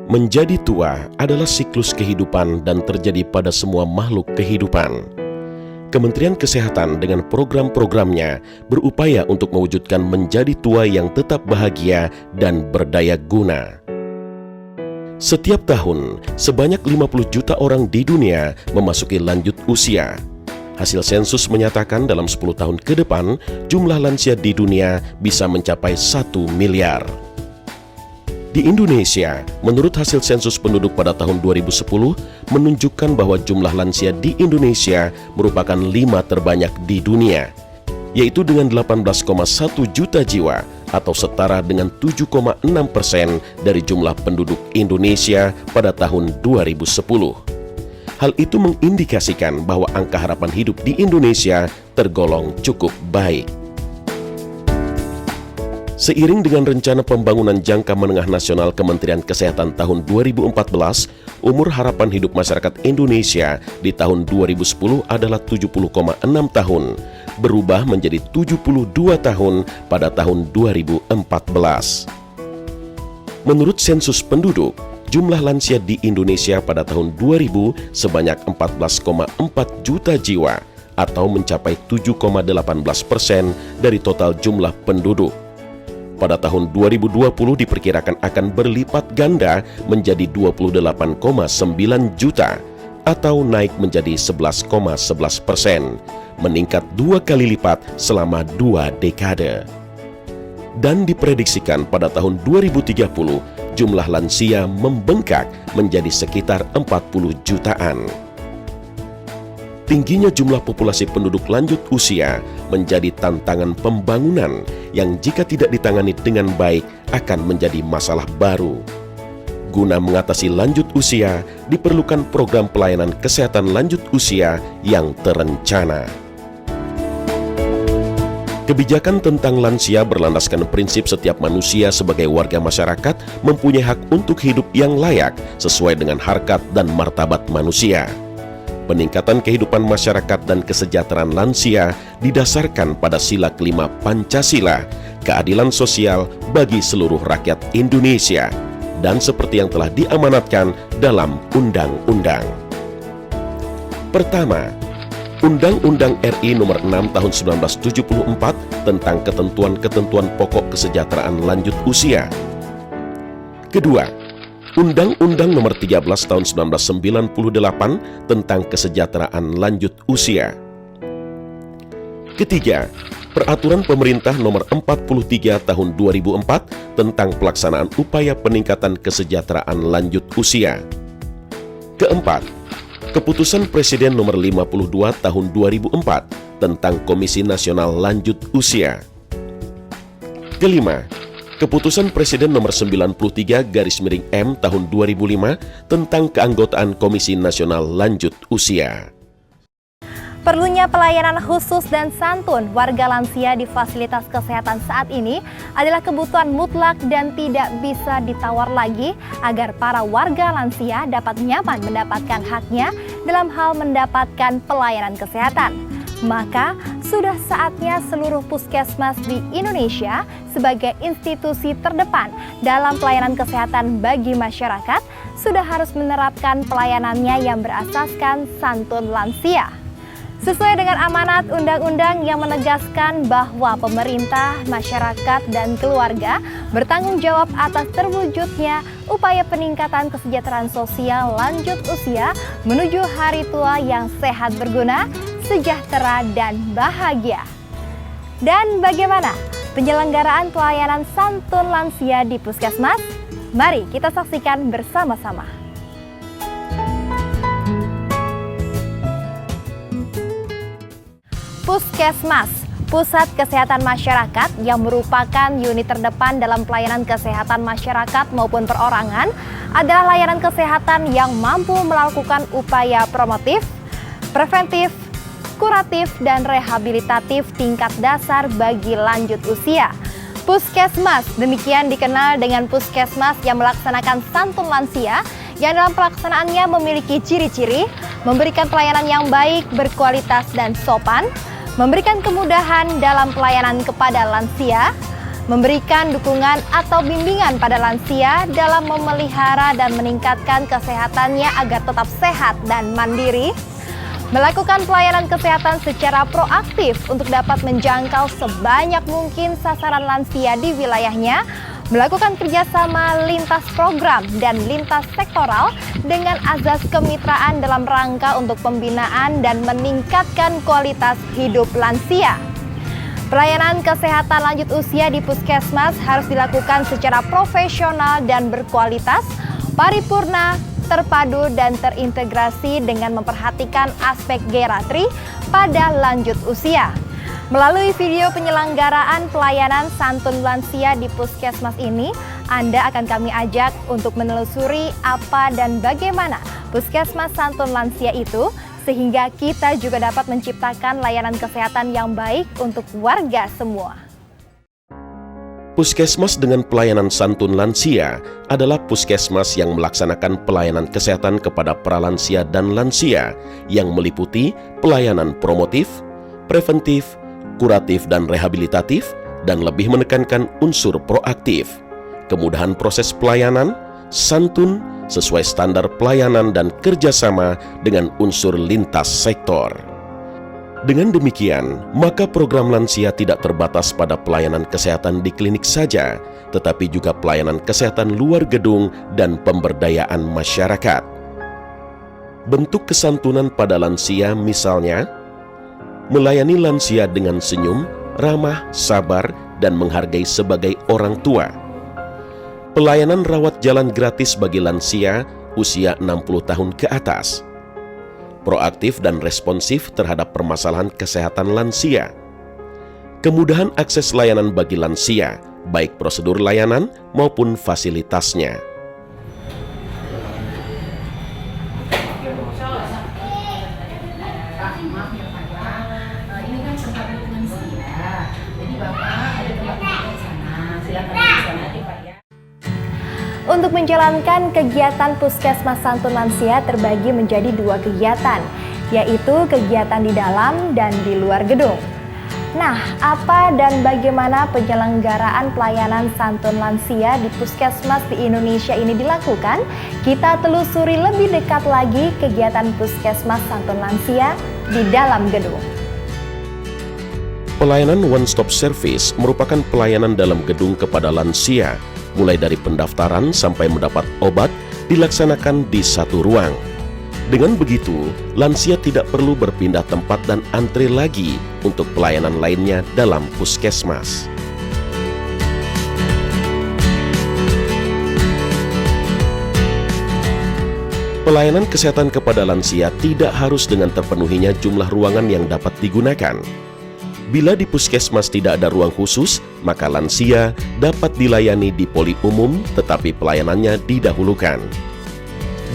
Menjadi tua adalah siklus kehidupan dan terjadi pada semua makhluk kehidupan. Kementerian Kesehatan dengan program-programnya berupaya untuk mewujudkan menjadi tua yang tetap bahagia dan berdaya guna. Setiap tahun, sebanyak 50 juta orang di dunia memasuki lanjut usia. Hasil sensus menyatakan dalam 10 tahun ke depan, jumlah lansia di dunia bisa mencapai 1 miliar. Di Indonesia, menurut hasil sensus penduduk pada tahun 2010, menunjukkan bahwa jumlah lansia di Indonesia merupakan 5 terbanyak di dunia, yaitu dengan 18,1 juta jiwa atau setara dengan 7,6% dari jumlah penduduk Indonesia pada tahun 2010. Hal itu mengindikasikan bahwa angka harapan hidup di Indonesia tergolong cukup baik. Seiring dengan rencana pembangunan jangka menengah nasional Kementerian Kesehatan tahun 2014, umur harapan hidup masyarakat Indonesia di tahun 2010 adalah 70,6 tahun, berubah menjadi 72 tahun pada tahun 2014. Menurut sensus penduduk, jumlah lansia di Indonesia pada tahun 2000 sebanyak 14,4 juta jiwa atau mencapai 7,18% dari total jumlah penduduk. Pada tahun 2020 diperkirakan akan berlipat ganda menjadi 28,9 juta atau naik menjadi 11,11%, meningkat 2 kali lipat selama 2 dekade. Dan diprediksikan pada tahun 2030 jumlah lansia membengkak menjadi sekitar 40 jutaan. Tingginya jumlah populasi penduduk lanjut usia menjadi tantangan pembangunan yang jika tidak ditangani dengan baik akan menjadi masalah baru. Guna mengatasi lanjut usia, diperlukan program pelayanan kesehatan lanjut usia yang terencana. Kebijakan tentang lansia berlandaskan prinsip setiap manusia sebagai warga masyarakat mempunyai hak untuk hidup yang layak sesuai dengan harkat dan martabat manusia. Peningkatan kehidupan masyarakat dan kesejahteraan lansia didasarkan pada sila kelima Pancasila, keadilan sosial bagi seluruh rakyat Indonesia, dan seperti yang telah diamanatkan dalam undang-undang. Pertama, Undang-Undang RI Nomor 6 Tahun 1974 tentang ketentuan-ketentuan pokok kesejahteraan lanjut usia. Kedua, Undang-Undang Nomor 13 Tahun 1998 tentang kesejahteraan lanjut usia. Ketiga, Peraturan Pemerintah Nomor 43 Tahun 2004 tentang pelaksanaan upaya peningkatan kesejahteraan lanjut usia. Keempat, Keputusan Presiden Nomor 52 Tahun 2004 tentang Komisi Nasional Lanjut Usia. Kelima, Keputusan Presiden Nomor 93/M Tahun 2005 tentang keanggotaan Komisi Nasional Lanjut Usia. Perlunya pelayanan khusus dan santun warga lansia di fasilitas kesehatan saat ini adalah kebutuhan mutlak dan tidak bisa ditawar lagi agar para warga lansia dapat nyaman mendapatkan haknya dalam hal mendapatkan pelayanan kesehatan. Maka sudah saatnya seluruh puskesmas di Indonesia sebagai institusi terdepan dalam pelayanan kesehatan bagi masyarakat sudah harus menerapkan pelayanannya yang berasaskan santun lansia. Sesuai dengan amanat undang-undang yang menegaskan bahwa pemerintah, masyarakat, dan keluarga bertanggung jawab atas terwujudnya upaya peningkatan kesejahteraan sosial lanjut usia menuju hari tua yang sehat berguna, sejahtera, dan bahagia. Dan bagaimana penyelenggaraan pelayanan santun lansia di puskesmas? Mari kita saksikan bersama-sama. Puskesmas, Pusat Kesehatan Masyarakat yang merupakan unit terdepan dalam pelayanan kesehatan masyarakat maupun perorangan adalah layanan kesehatan yang mampu melakukan upaya promotif, preventif, kuratif, dan rehabilitatif tingkat dasar bagi lanjut usia. Puskesmas demikian dikenal dengan puskesmas yang melaksanakan santun lansia yang dalam pelaksanaannya memiliki ciri-ciri memberikan pelayanan yang baik, berkualitas, dan sopan, memberikan kemudahan dalam pelayanan kepada lansia, memberikan dukungan atau bimbingan pada lansia dalam memelihara dan meningkatkan kesehatannya agar tetap sehat dan mandiri, melakukan pelayanan kesehatan secara proaktif untuk dapat menjangkau sebanyak mungkin sasaran lansia di wilayahnya, melakukan kerjasama lintas program dan lintas sektoral dengan azas kemitraan dalam rangka untuk pembinaan dan meningkatkan kualitas hidup lansia. Pelayanan kesehatan lanjut usia di Puskesmas harus dilakukan secara profesional dan berkualitas, paripurna, terpadu dan terintegrasi dengan memperhatikan aspek geriatri pada lanjut usia. Melalui video penyelenggaraan pelayanan santun lansia di Puskesmas ini, Anda akan kami ajak untuk menelusuri apa dan bagaimana Puskesmas Santun Lansia itu, sehingga kita juga dapat menciptakan layanan kesehatan yang baik untuk warga semua. Puskesmas dengan pelayanan santun lansia adalah puskesmas yang melaksanakan pelayanan kesehatan kepada pralansia dan lansia yang meliputi pelayanan promotif, preventif, kuratif dan rehabilitatif, dan lebih menekankan unsur proaktif, kemudahan proses pelayanan, santun, sesuai standar pelayanan dan kerjasama dengan unsur lintas sektor. Dengan demikian, maka program lansia tidak terbatas pada pelayanan kesehatan di klinik saja, tetapi juga pelayanan kesehatan luar gedung dan pemberdayaan masyarakat. Bentuk kesantunan pada lansia misalnya, melayani lansia dengan senyum, ramah, sabar, dan menghargai sebagai orang tua. Pelayanan rawat jalan gratis bagi lansia usia 60 tahun ke atas. Proaktif dan responsif terhadap permasalahan kesehatan lansia. Kemudahan akses layanan bagi lansia, baik prosedur layanan maupun fasilitasnya. Untuk menjalankan kegiatan Puskesmas Santun Lansia terbagi menjadi 2 kegiatan, yaitu kegiatan di dalam dan di luar gedung. Nah, apa dan bagaimana penyelenggaraan pelayanan santun lansia di Puskesmas di Indonesia ini dilakukan? Kita telusuri lebih dekat lagi kegiatan Puskesmas Santun Lansia di dalam gedung. Pelayanan one-stop service merupakan pelayanan dalam gedung kepada lansia, mulai dari pendaftaran sampai mendapat obat dilaksanakan di satu ruang. Dengan begitu, lansia tidak perlu berpindah tempat dan antre lagi untuk pelayanan lainnya dalam puskesmas. Pelayanan kesehatan kepada lansia tidak harus dengan terpenuhinya jumlah ruangan yang dapat digunakan. Bila di puskesmas tidak ada ruang khusus, maka lansia dapat dilayani di poli umum tetapi pelayanannya didahulukan.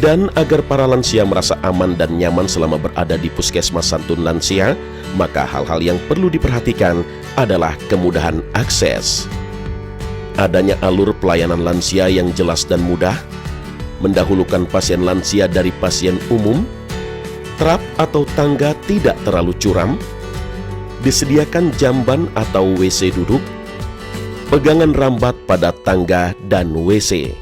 Dan agar para lansia merasa aman dan nyaman selama berada di Puskesmas Santun Lansia, maka hal-hal yang perlu diperhatikan adalah kemudahan akses. Adanya alur pelayanan lansia yang jelas dan mudah, mendahulukan pasien lansia dari pasien umum, trap atau tangga tidak terlalu curam, disediakan jamban atau WC duduk, pegangan rambat pada tangga dan WC.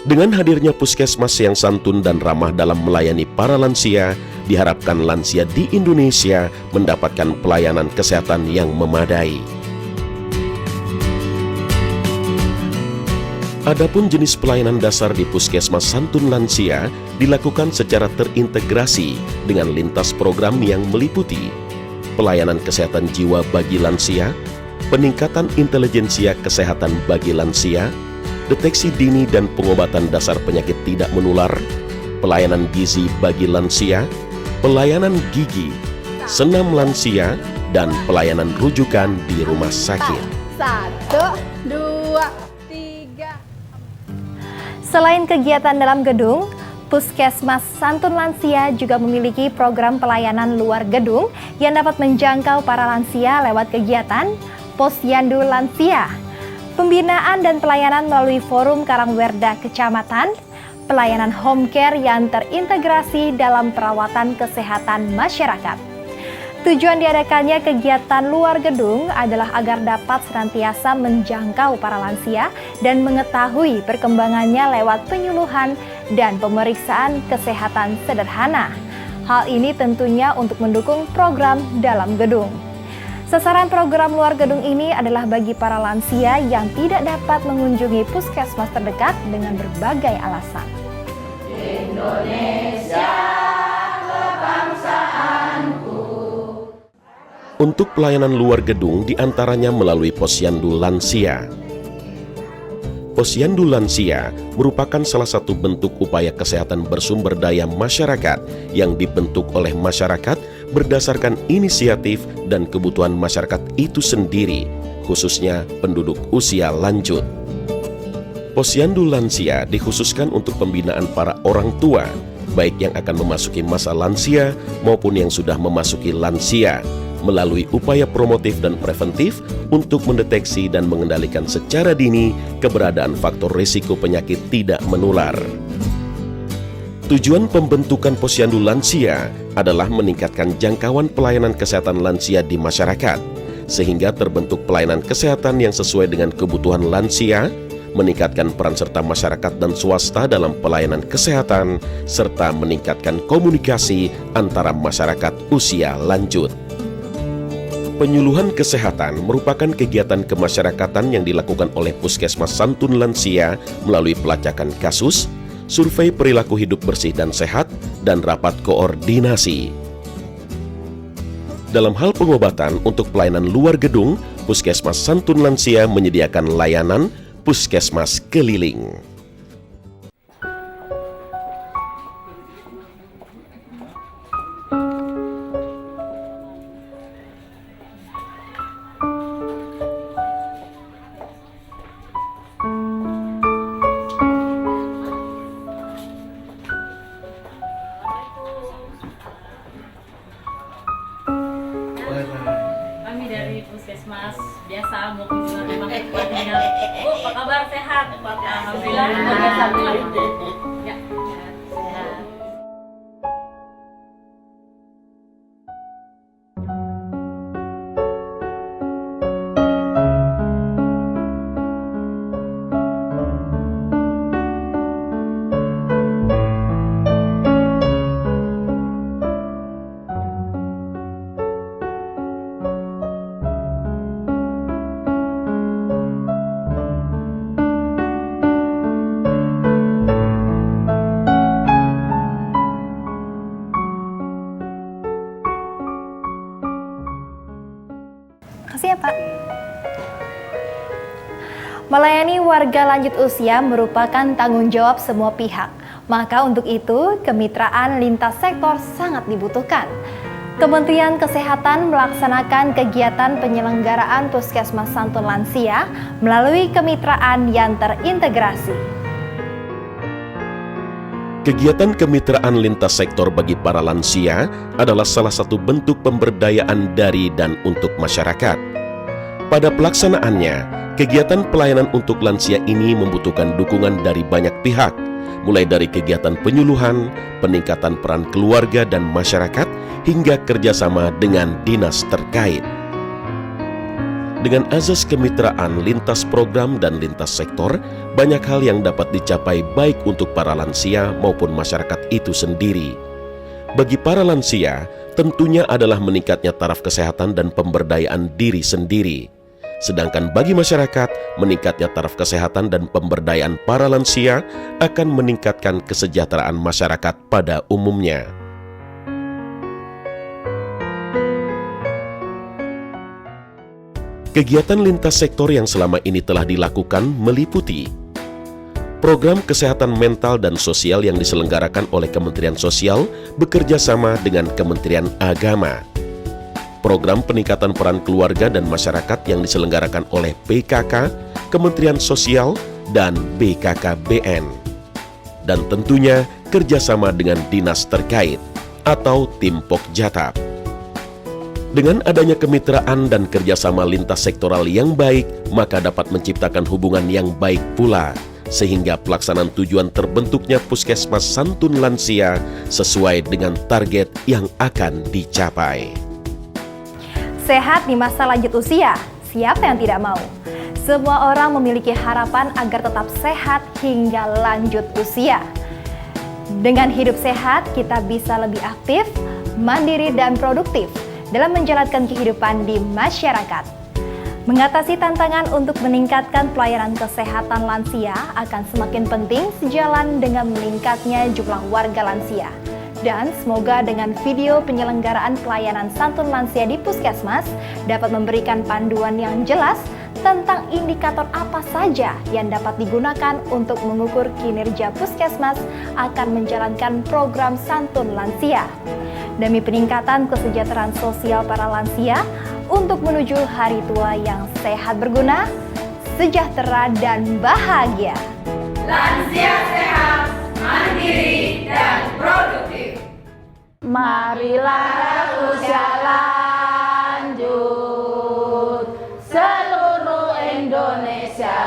Dengan hadirnya puskesmas yang santun dan ramah dalam melayani para lansia, diharapkan lansia di Indonesia mendapatkan pelayanan kesehatan yang memadai. Adapun jenis pelayanan dasar di Puskesmas Santun Lansia dilakukan secara terintegrasi dengan lintas program yang meliputi pelayanan kesehatan jiwa bagi lansia, peningkatan intelijensia kesehatan bagi lansia, deteksi dini dan pengobatan dasar penyakit tidak menular, pelayanan gizi bagi lansia, pelayanan gigi, senam lansia, dan pelayanan rujukan di rumah sakit. 1, 2, 3. Selain kegiatan dalam gedung, Puskesmas Santun Lansia juga memiliki program pelayanan luar gedung yang dapat menjangkau para lansia lewat kegiatan Posyandu Lansia, pembinaan dan pelayanan melalui forum Karangwerda Kecamatan, pelayanan home care yang terintegrasi dalam perawatan kesehatan masyarakat. Tujuan diadakannya kegiatan luar gedung adalah agar dapat senantiasa menjangkau para lansia dan mengetahui perkembangannya lewat penyuluhan dan pemeriksaan kesehatan sederhana. Hal ini tentunya untuk mendukung program dalam gedung. Sasaran program luar gedung ini adalah bagi para lansia yang tidak dapat mengunjungi puskesmas terdekat dengan berbagai alasan. Indonesia kebangsaanku. Untuk pelayanan luar gedung diantaranya melalui Posyandu Lansia. Posyandu Lansia merupakan salah satu bentuk upaya kesehatan bersumber daya masyarakat yang dibentuk oleh masyarakat berdasarkan inisiatif dan kebutuhan masyarakat itu sendiri, khususnya penduduk usia lanjut. Posyandu Lansia dikhususkan untuk pembinaan para orang tua, baik yang akan memasuki masa lansia maupun yang sudah memasuki lansia, melalui upaya promotif dan preventif untuk mendeteksi dan mengendalikan secara dini keberadaan faktor risiko penyakit tidak menular. Tujuan pembentukan Posyandu Lansia adalah meningkatkan jangkauan pelayanan kesehatan lansia di masyarakat, sehingga terbentuk pelayanan kesehatan yang sesuai dengan kebutuhan lansia, meningkatkan peran serta masyarakat dan swasta dalam pelayanan kesehatan, serta meningkatkan komunikasi antara masyarakat usia lanjut. Penyuluhan kesehatan merupakan kegiatan kemasyarakatan yang dilakukan oleh Puskesmas Santun Lansia melalui pelacakan kasus, survei perilaku hidup bersih dan sehat, dan rapat koordinasi. Dalam hal pengobatan untuk pelayanan luar gedung, Puskesmas Santun Lansia menyediakan layanan Puskesmas Keliling. Kami dari Puskesmas biasa mau kunjungan rumah tempat tinggal. Bu, apa kabar? Sehat? Alhamdulillah. Ya, sehat. Makasih ya Pak. Melayani warga lanjut usia merupakan tanggung jawab semua pihak. Maka untuk itu, kemitraan lintas sektor sangat dibutuhkan. Kementerian Kesehatan melaksanakan kegiatan penyelenggaraan Puskesmas Santun Lansia melalui kemitraan yang terintegrasi. Kegiatan kemitraan lintas sektor bagi para lansia adalah salah satu bentuk pemberdayaan dari dan untuk masyarakat. Pada pelaksanaannya, kegiatan pelayanan untuk lansia ini membutuhkan dukungan dari banyak pihak, mulai dari kegiatan penyuluhan, peningkatan peran keluarga dan masyarakat, hingga kerjasama dengan dinas terkait. Dengan azas kemitraan lintas program dan lintas sektor, banyak hal yang dapat dicapai baik untuk para lansia maupun masyarakat itu sendiri. Bagi para lansia, tentunya adalah meningkatnya taraf kesehatan dan pemberdayaan diri sendiri. Sedangkan bagi masyarakat, meningkatnya taraf kesehatan dan pemberdayaan para lansia akan meningkatkan kesejahteraan masyarakat pada umumnya. Kegiatan lintas sektor yang selama ini telah dilakukan meliputi program kesehatan mental dan sosial yang diselenggarakan oleh Kementerian Sosial bekerja sama dengan Kementerian Agama, program peningkatan peran keluarga dan masyarakat yang diselenggarakan oleh PKK, Kementerian Sosial, dan BKKBN, dan tentunya kerjasama dengan dinas terkait atau tim Pokjatab. Dengan adanya kemitraan dan kerjasama lintas sektoral yang baik, maka dapat menciptakan hubungan yang baik pula, sehingga pelaksanaan tujuan terbentuknya Puskesmas Santun Lansia sesuai dengan target yang akan dicapai. Sehat di masa lanjut usia, siapa yang tidak mau? Semua orang memiliki harapan agar tetap sehat hingga lanjut usia. Dengan hidup sehat, kita bisa lebih aktif, mandiri, dan produktif dalam menjalankan kehidupan di masyarakat. Mengatasi tantangan untuk meningkatkan pelayanan kesehatan lansia akan semakin penting sejalan dengan meningkatnya jumlah warga lansia. Dan semoga dengan video penyelenggaraan pelayanan santun lansia di Puskesmas dapat memberikan panduan yang jelas tentang indikator apa saja yang dapat digunakan untuk mengukur kinerja Puskesmas akan menjalankan program santun lansia demi peningkatan kesejahteraan sosial para lansia untuk menuju hari tua yang sehat, berguna, sejahtera, dan bahagia. Lansia sehat, mandiri, dan produktif. Marilah usia lanjut seluruh Indonesia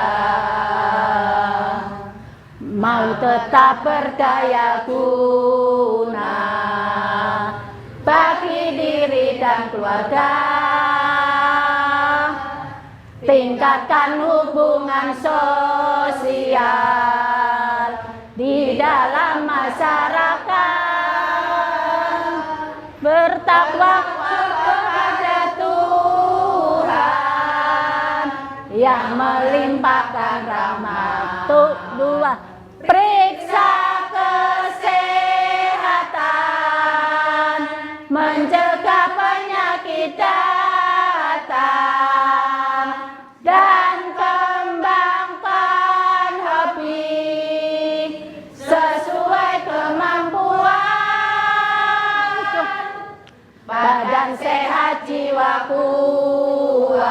mau tetap berdaya guna bagi diri dan keluarga. Tingkatkan hubungan sosial di dalam masyarakat. Bertakwa kepada Tuhan yang melimpahkan rahmat. Dua, periksa kesehatan, mencegah penyakit datang, dan kembangkan hobi sesuai kemampuan. Badan sehat, jiwa kuat,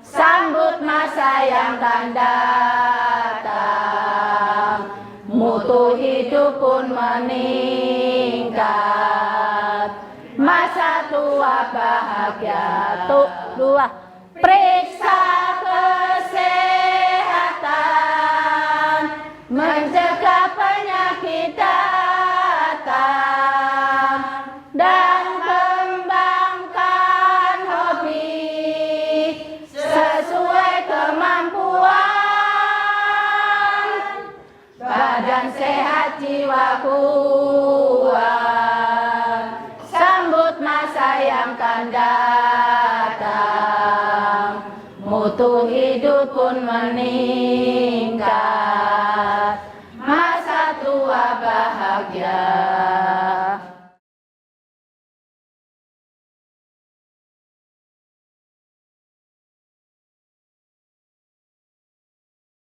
sambut masa yang akan datang. Mutu hidup pun meningkat, masa tua bahagia. Dua, periksa kesehatan, mencegah penyakit datang, dan kembangkan hobi sesuai kemampuan. Badan sehat, jiwa kuat, sambut masa yang akan datang. Mutu hidup pun meningkat, masa tua bahagia.